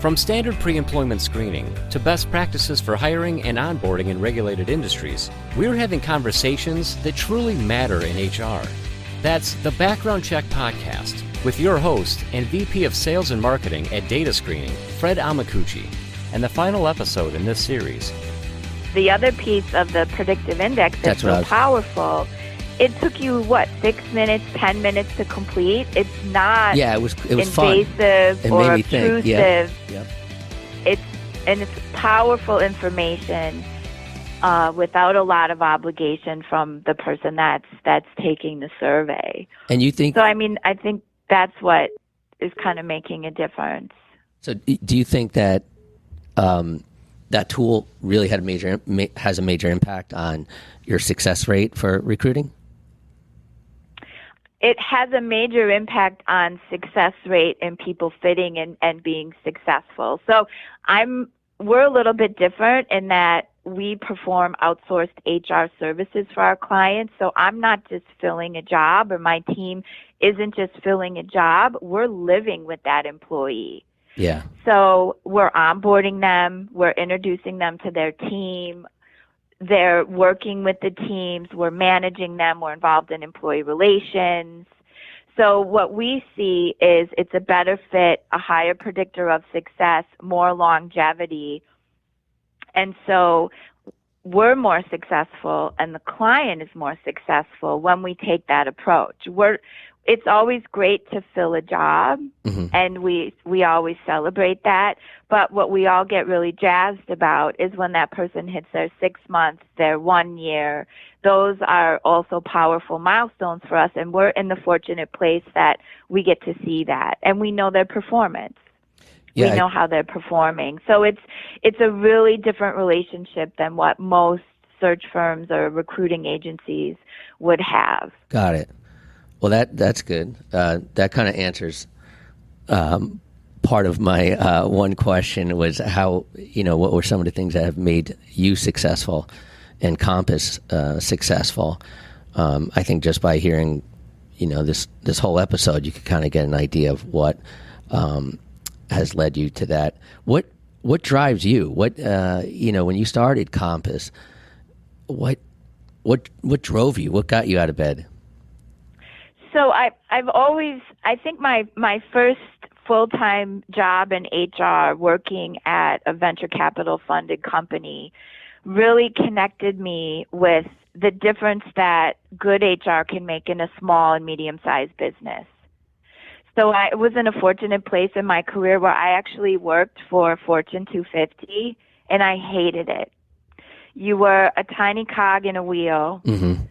From standard pre-employment screening to best practices for hiring and onboarding in regulated industries, we're having conversations that truly matter in HR. That's the Background Check Podcast with your host and VP of Sales and Marketing at Data Screening, Fred Amakuchi, and the final episode in this series. The other piece of the predictive index that's so powerful, it took you, 6 minutes, 10 minutes to complete? It's not it was invasive fun. or obtrusive. Yep. It's powerful information without a lot of obligation from the person that's taking the survey. And you think... So, I think that's what is kind of making a difference. So do you think that that tool really has a major impact on your success rate for recruiting? It has a major impact on success rate and people fitting and being successful. So we're a little bit different in that we perform outsourced HR services for our clients. So I'm not just filling a job, or my team isn't just filling a job. We're living with that employee. Yeah. So we're onboarding them. We're introducing them to their team. They're working with the teams. We're managing them. We're involved in employee relations. So what we see is it's a better fit, a higher predictor of success, more longevity. And so we're more successful and the client is more successful when we take that approach. It's always great to fill a job, and we always celebrate that. But what we all get really jazzed about is when that person hits their 6 months, their 1 year. Those are also powerful milestones for us, and we're in the fortunate place that we get to see that, and we know their performance. We know how they're performing. So it's a really different relationship than what most search firms or recruiting agencies would have. Got it. Well, that's good. That kind of answers part of my one question was how, what were some of the things that have made you successful and Compass successful? I think just by hearing, this whole episode, you could kind of get an idea of what has led you to that. What drives you? What when you started Compass, what drove you? What got you out of bed? So I think my first full-time job in HR, working at a venture capital funded company, really connected me with the difference that good HR can make in a small and medium-sized business. So I was in a fortunate place in my career where I actually worked for Fortune 250, and I hated it. You were a tiny cog in a wheel. Mm-hmm.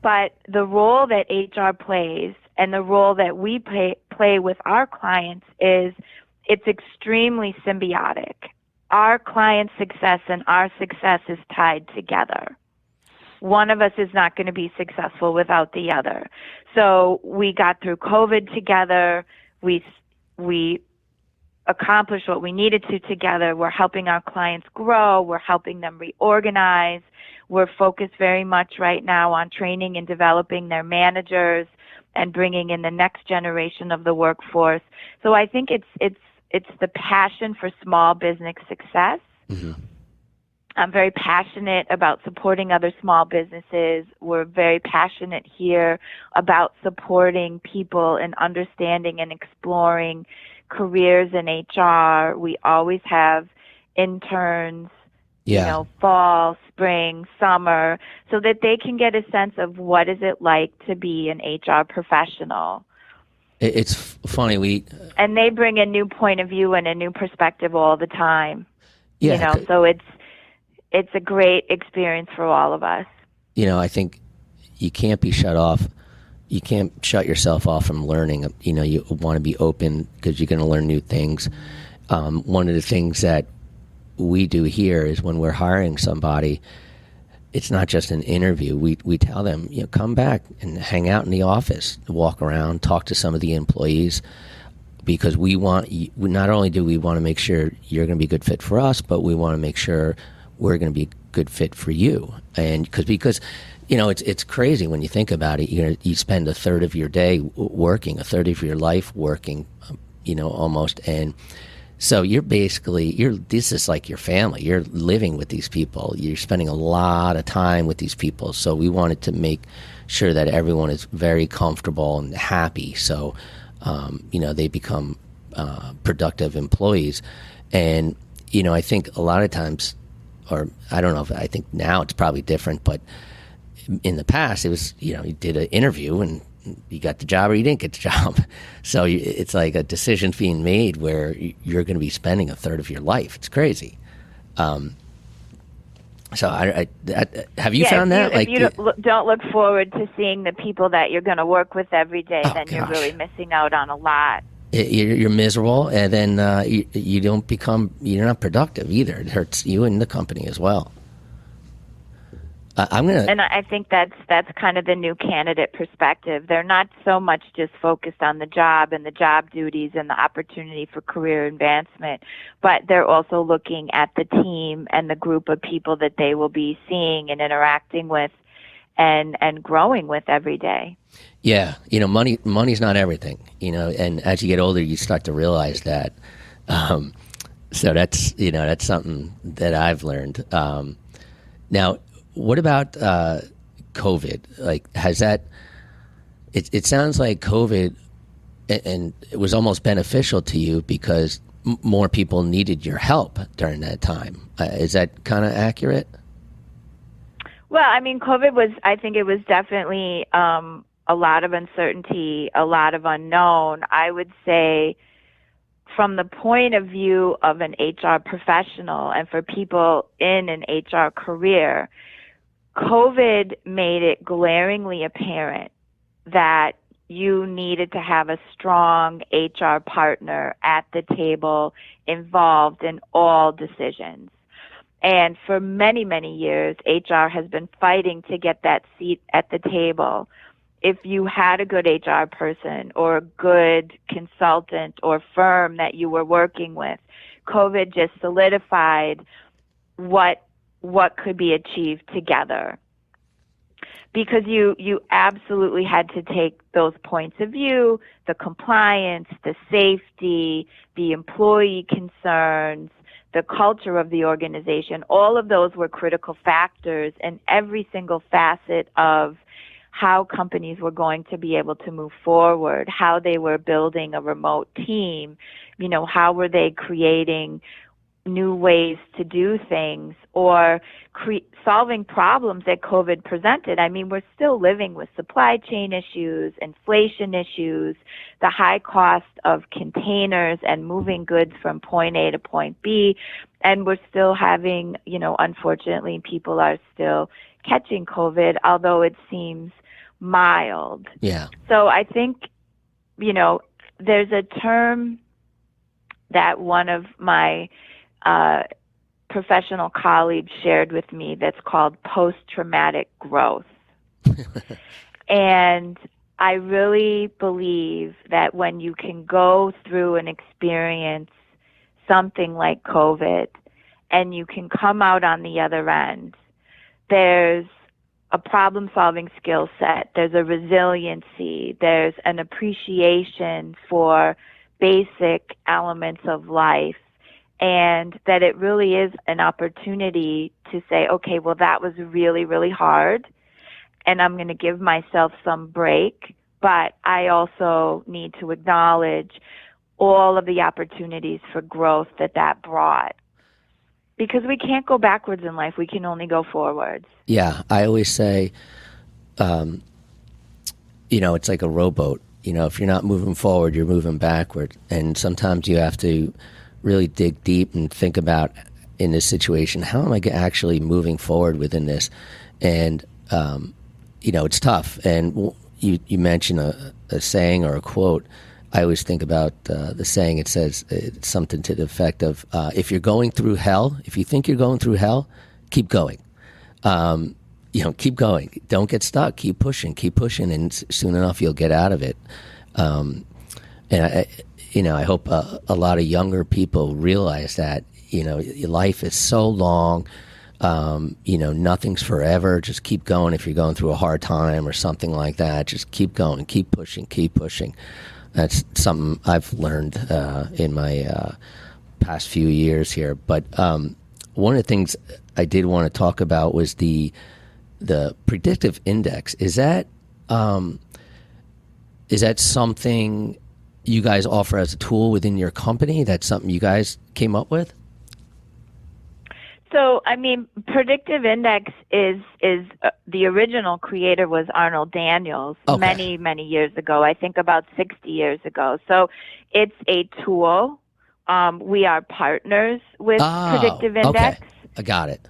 But the role that HR plays and the role that we play with our clients is it's extremely symbiotic. Our client's success and our success is tied together. One of us is not going to be successful without the other. So we got through COVID together. We accomplished what we needed to together. We're helping our clients grow. We're helping them reorganize. We're focused very much right now on training and developing their managers and bringing in the next generation of the workforce. So I think it's the passion for small business success. Mm-hmm. I'm very passionate about supporting other small businesses. We're very passionate here about supporting people and understanding and exploring careers in HR. We always have interns, fall, spring, summer, so that they can get a sense of what is it like to be an HR professional. It's funny, and they bring a new point of view and a new perspective all the time. Yeah, so it's a great experience for all of us. I think you can't be shut off. You can't shut yourself off from learning. You want to be open because you're going to learn new things. One of the things that we do here is when we're hiring somebody, it's not just an interview. We tell them, come back and hang out in the office, walk around, talk to some of the employees, because not only do we want to make sure you're going to be a good fit for us, but we want to make sure we're going to be a good fit for you. And because it's crazy when you think about it. You spend a third of your day working, a third of your life working, almost. And so this is like your family. You're living with these people. You're spending a lot of time with these people. So we wanted to make sure that everyone is very comfortable and happy. So, they become productive employees. And, I think a lot of times, or I don't know, I think now it's probably different, but in the past it was, you did an interview and you got the job or you didn't get the job. So it's like a decision being made where you're going to be spending a third of your life. It's crazy. So have you found that? If you don't look forward to seeing the people that you're going to work with every day, then gosh. You're really missing out on a lot. You're miserable, and then you're not productive either. It hurts you and the company as well. And I think that's kind of the new candidate perspective. They're not so much just focused on the job and the job duties and the opportunity for career advancement, but they're also looking at the team and the group of people that they will be seeing and interacting with and growing with every day. Yeah, money's not everything, and as you get older, you start to realize that. So that's something that I've learned. Now, what about COVID? Like, has that? It sounds like COVID, and it was almost beneficial to you because more people needed your help during that time. Is that kind of accurate? Well, I mean, COVID I think it was definitely a lot of uncertainty, a lot of unknown. I would say from the point of view of an HR professional and for people in an HR career, COVID made it glaringly apparent that you needed to have a strong HR partner at the table involved in all decisions. And for many, many years, HR has been fighting to get that seat at the table. If you had a good HR person or a good consultant or firm that you were working with, COVID just solidified what could be achieved together. Because you absolutely had to take those points of view, the compliance, the safety, the employee concerns, the culture of the organization. All of those were critical factors in every single facet of how companies were going to be able to move forward, how they were building a remote team, how were they creating new ways to do things or solving problems that COVID presented. I mean, we're still living with supply chain issues, inflation issues, the high cost of containers and moving goods from point A to point B. And we're still having, unfortunately, people are still catching COVID, although it seems mild. Yeah. So I think, there's a term that one of my professional colleagues shared with me that's called post-traumatic growth. And I really believe that when you can go through and experience something like COVID and you can come out on the other end, there's a problem-solving skill set, there's a resiliency, there's an appreciation for basic elements of life, and that it really is an opportunity to say, okay, well, that was really, really hard, and I'm going to give myself some break, but I also need to acknowledge all of the opportunities for growth that brought. Because we can't go backwards in life, we can only go forwards. Yeah, I always say, it's like a rowboat. If you're not moving forward, you're moving backward. And sometimes you have to really dig deep and think about, in this situation, how am I actually moving forward within this? And, it's tough. And you mentioned a saying or a quote. I always think about the saying. It says it's something to the effect of, if you're going through hell, if you think you're going through hell, keep going. Keep going. Don't get stuck. Keep pushing, and soon enough you'll get out of it. And I hope a lot of younger people realize that, your life is so long. Nothing's forever. Just keep going. If you're going through a hard time or something like that, just keep going, keep pushing. That's something I've learned in my past few years here. But one of the things I did want to talk about was the predictive index. Is that something you guys offer as a tool within your company? That's something you guys came up with? So, I mean, predictive index is the original creator was Arnold Daniels many years ago. I think about 60 years ago. So, it's a tool. We are partners with predictive index. Okay. I got it.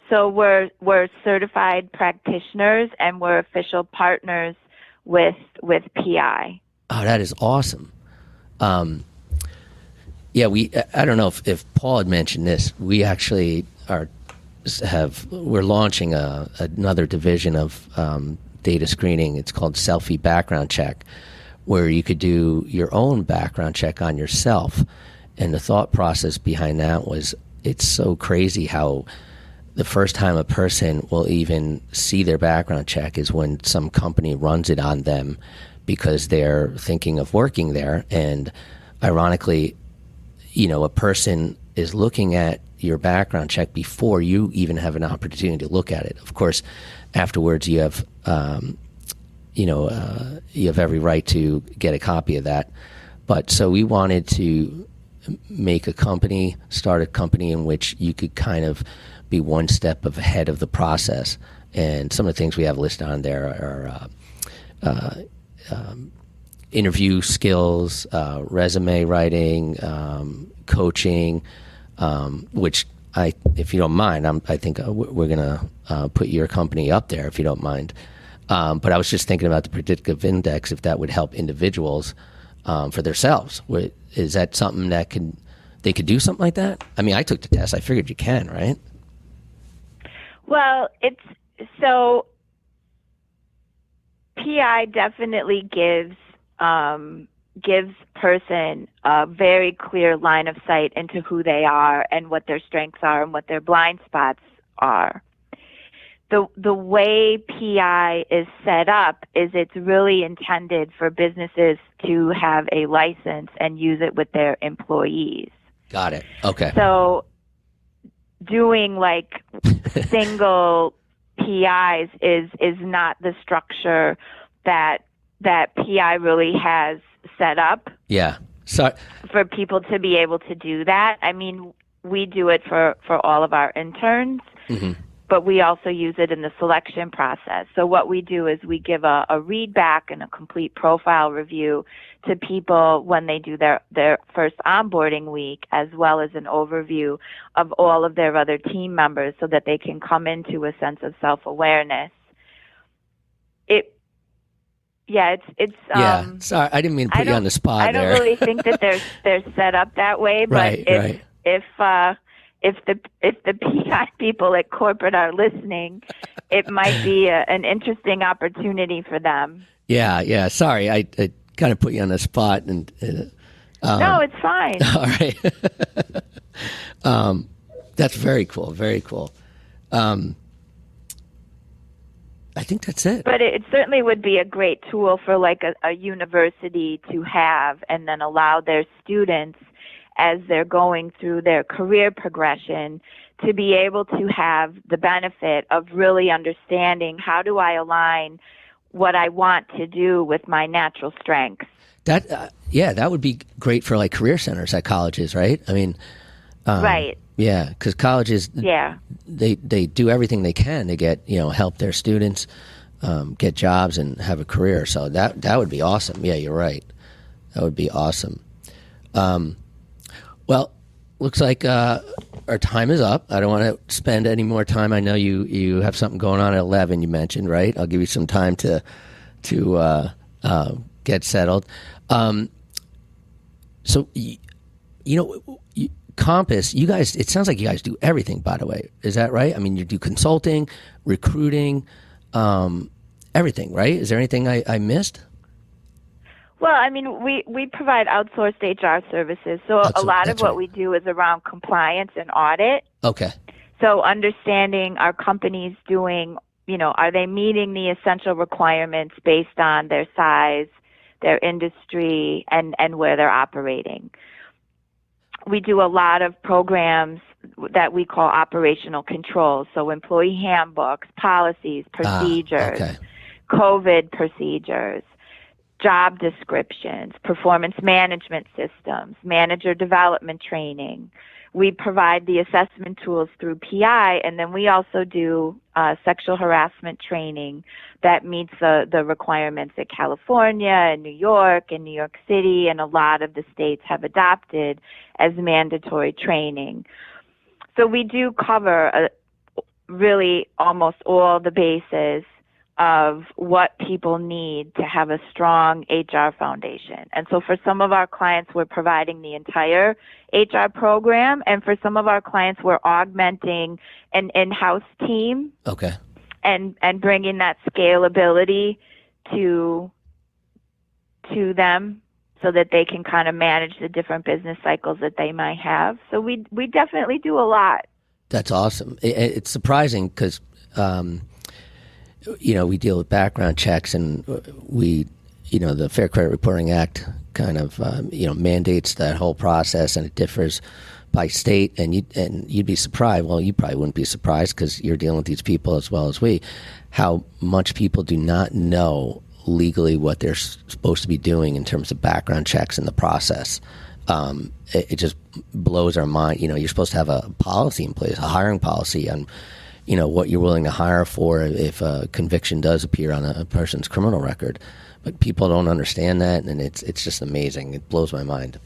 So we're certified practitioners and we're official partners with PI. Oh, that is awesome. Yeah, I don't know if Paul had mentioned this. We actually we're launching another division of data screening. It's called Selfie Background Check, where you could do your own background check on yourself. And the thought process behind that was, it's so crazy how the first time a person will even see their background check is when some company runs it on them because they're thinking of working there. And ironically, a person is looking at your background check before you even have an opportunity to look at it. Of course, afterwards you have, you have every right to get a copy of that. But so we wanted to start a company in which you could kind of be one step ahead of the process. And some of the things we have listed on there are interview skills, resume writing, coaching, which if you don't mind, I think we're going to put your company up there if you don't mind. But I was just thinking about the predictive index, if that would help individuals for themselves. Is that something that they could do something like that? I mean, I took the test. I figured you can, right? Well, PI definitely gives person a very clear line of sight into who they are and what their strengths are and what their blind spots are. The way PI is set up is it's really intended for businesses to have a license and use it with their employees. Got it. Okay. So doing like single PIs is not the structure that PI really has set up. Yeah. So for people to be able to do that. I mean, we do it for all of our interns, but we also use it in the selection process. So what we do is we give a read back and a complete profile review to people when they do their first onboarding week, as well as an overview of all of their other team members so that they can come into a sense of self-awareness. Sorry, I didn't mean to put you on the spot. I don't really think that they're set up that way, but if the PI people at corporate are listening, it might be an interesting opportunity for them. Yeah. Sorry, I kind of put you on the spot, and no, it's fine. All right. That's very cool. Very cool. I think that's it. But it certainly would be a great tool for like a university to have, and then allow their students, as they're going through their career progression, to be able to have the benefit of really understanding, how do I align what I want to do with my natural strengths? That would be great for like career centers at colleges, right? I mean, right. Yeah, because colleges, they do everything they can to get, help their students get jobs and have a career. So that would be awesome. Yeah, you're right. That would be awesome. Well, looks like our time is up. I don't want to spend any more time. I know you have something going on at 11. You mentioned, right? I'll give you some time to get settled. So Compass, you guys, it sounds like you guys do everything, by the way. Is that right? I mean, you do consulting, recruiting, everything, right? Is there anything I missed? Well, I mean, we provide outsourced HR services. So a lot of what we do is around compliance and audit. Okay. So understanding, are companies doing, are they meeting the essential requirements based on their size, their industry, and where they're operating. We do a lot of programs that we call operational controls, so employee handbooks, policies, procedures, COVID procedures, job descriptions, performance management systems, manager development training. We provide the assessment tools through PI, and then we also do sexual harassment training that meets the requirements that California and New York City and a lot of the states have adopted as mandatory training. So we do cover really almost all the bases of what people need to have a strong HR foundation. And so for some of our clients, we're providing the entire HR program, and for some of our clients, we're augmenting an in-house team. Okay. And bringing that scalability to them so that they can kind of manage the different business cycles that they might have. So we definitely do a lot. That's awesome. It's surprising because, we deal with background checks, and the Fair Credit Reporting Act kind of, mandates that whole process, and it differs by state. And you'd be surprised. Well, you probably wouldn't be surprised because you're dealing with these people as well as we, how much people do not know legally what they're supposed to be doing in terms of background checks in the process. It just blows our mind. You're supposed to have a policy in place, a hiring policy on, what you're willing to hire for if a conviction does appear on a person's criminal record. But people don't understand that, and it's just amazing. It blows my mind.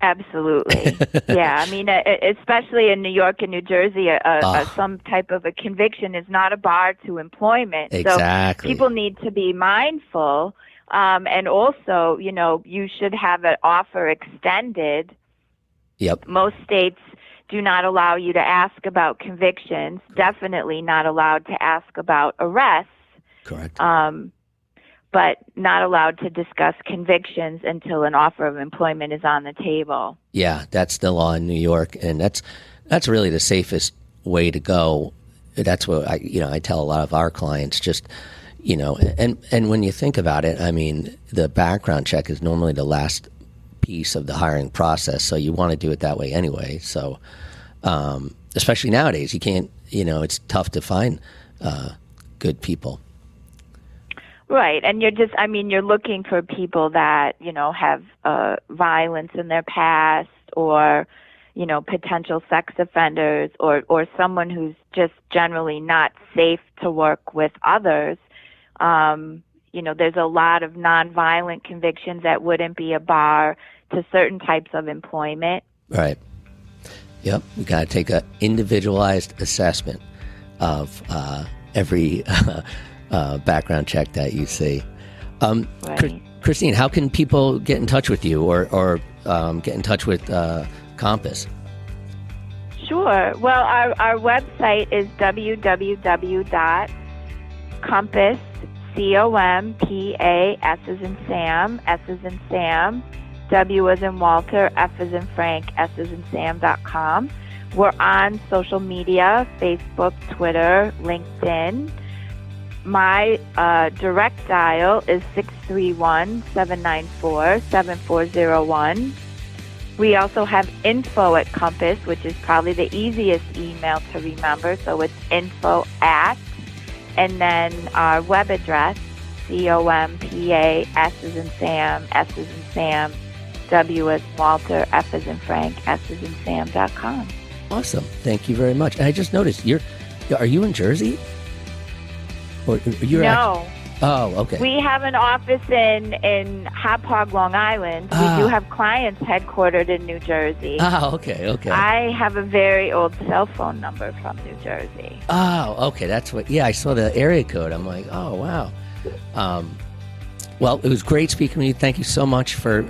Absolutely. Yeah. I mean, especially in New York and New Jersey, some type of a conviction is not a bar to employment. Exactly. So people need to be mindful. And also, you should have an offer extended. Yep. Most states do not allow you to ask about convictions, definitely not allowed to ask about arrests. Correct. But not allowed to discuss convictions until an offer of employment is on the table. Yeah, that's the law in New York, and that's really the safest way to go. That's what I tell a lot of our clients. Just and when you think about it, I mean, the background check is normally the last piece of the hiring process, so you want to do it that way anyway. So, especially nowadays, you can't. It's tough to find good people. Right, and you're looking for people that, have violence in their past, or, potential sex offenders, or someone who's just generally not safe to work with others. There's a lot of nonviolent convictions that wouldn't be a bar to certain types of employment. Right. Yep, we got to take an individualized assessment of every background check that you see. Right. Christine, how can people get in touch with you or get in touch with Compass? Sure. Well, our website is www.compass, C-O-M-P-A, S as in Sam, S as in Sam, W as in Walter, F as in Frank, S as in Sam.com. We're on social media, Facebook, Twitter, LinkedIn. My direct dial is 631-794-7401. We also have info at Compass, which is probably the easiest email to remember. So it's info at, and then our web address, C-O-M-P-A, S as in Sam, S as in Sam, W as Walter, F as in Frank, S as in Sam.com. Awesome. Thank you very much. And I just noticed, are you in Jersey? Or you're no. Oh, okay. We have an office in Hop Hog, Long Island. We do have clients headquartered in New Jersey. Oh, okay. I have a very old cell phone number from New Jersey. Oh, okay. That's what. Yeah, I saw the area code. I'm like, oh, wow. Well, it was great speaking with you. Thank you so much for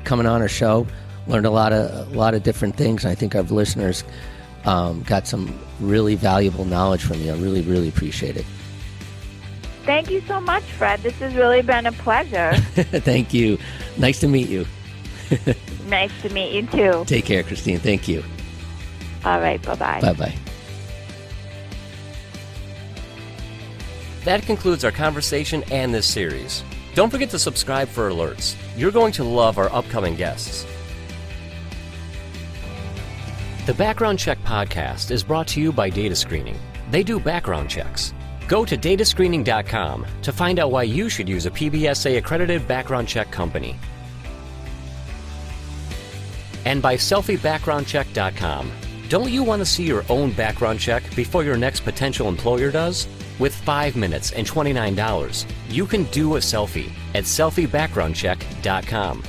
coming on our show. Learned a lot of different things. I think our listeners got some really valuable knowledge from you. I really, really appreciate it. Thank you so much, Fred. This has really been a pleasure. Thank you. Nice to meet you. Nice to meet you, too. Take care, Christine. Thank you. All right. Bye-bye. Bye-bye. That concludes our conversation and this series. Don't forget to subscribe for alerts. You're going to love our upcoming guests. The Background Check podcast is brought to you by Data Screening. They do background checks. Go to datascreening.com to find out why you should use a PBSA accredited background check company. And by selfiebackgroundcheck.com. Don't you want to see your own background check before your next potential employer does? With 5 minutes and $29, you can do a selfie at selfiebackgroundcheck.com.